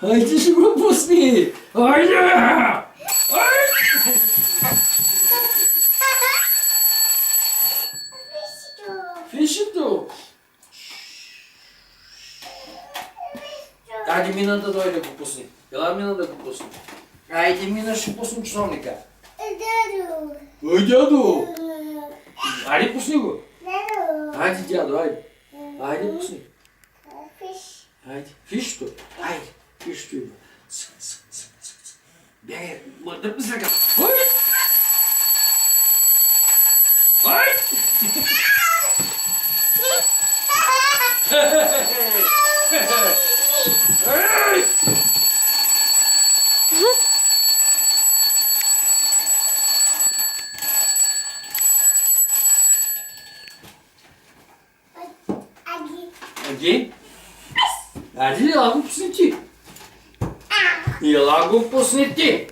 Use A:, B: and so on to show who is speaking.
A: Haydi şu kupusni. Haydi. Haydi. Фишито. Хайде мина да дойде да го пусни. Ела мина да го пусни. Хайде мина ще пусни часовника.
B: Дядо.
A: Ой, дядо. Хайде пусни го.
B: Дядо.
A: Хайде, дядо, хайде. Хайде пусни.
B: Фиш.
A: Хайде. Фишто. Хайде. Фишто има. Бягай. Дърпи се ръка. Ой! Ой! Ей!
B: Аги.
A: Аги? Ади, ела го пусни ти. Ела го пусни ти.